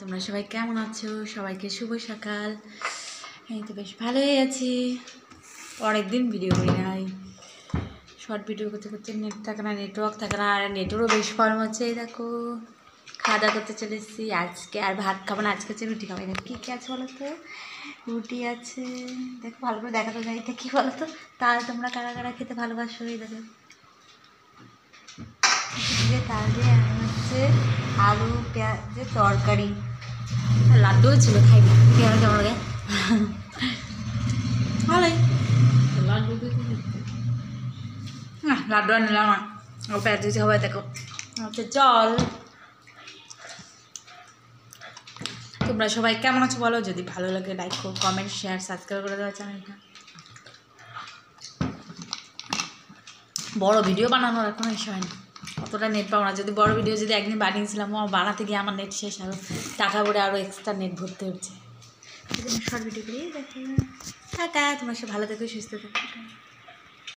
তোমরা সবাই কেমন আছো? সবাইকে শুভ সকাল। এই তো বেশ ভালোই আছি। অনেকদিন ভিডিও করি নাই, শর্ট ভিডিও করতে করতে নেট থাকে না, নেটওয়ার্ক থাকে না, আর নেটেরও বেশ প্রবলেম হচ্ছে। এই দেখো খাওয়া দাওয়া করতে চলে এসেছি আজকে, আর ভাত খাবো না, আজকে হচ্ছে রুটি খাবো। এখানে কী কী আছে বলো তো? রুটি আছে, দেখো ভালো করে দেখাতে যাই, এটা কী বলো তো? তাল তোমরা কারা কারা খেতে ভালোবাসো? এই দেখো তাল দিয়ে হচ্ছে আলু পেঁয়াজের তরকারি, লাড্ডুও ছিল, খাই না কেমন কেমন লাগে ভালোই। লাড্ডু না, লাড্ডু আর নিলাম না, ও পেঁয়াজ দিয়েছে হবে। দেখো হচ্ছে জল। তোমরা সবাই কেমন আছো বলো? যদি ভালো লাগে লাইক করো, কমেন্ট, শেয়ার, সাবস্ক্রাইব করে দেওয়া চ্যানেলটা। বড় ভিডিও বানানোর এখন এসে হয় না, অতটা নেট পাবো না। যদি বড় ভিডিও যদি একদিন বানিয়েছিলাম, বানাতে গিয়ে আমার নেট শেষ, আরও টাকা ভরে আরও এক্সট্রা নেট ভরতে হচ্ছে। শর্ট ভিডিও করি। দেখো টাটা, তোমার সে ভালো থেকো, সুস্থ থেকো।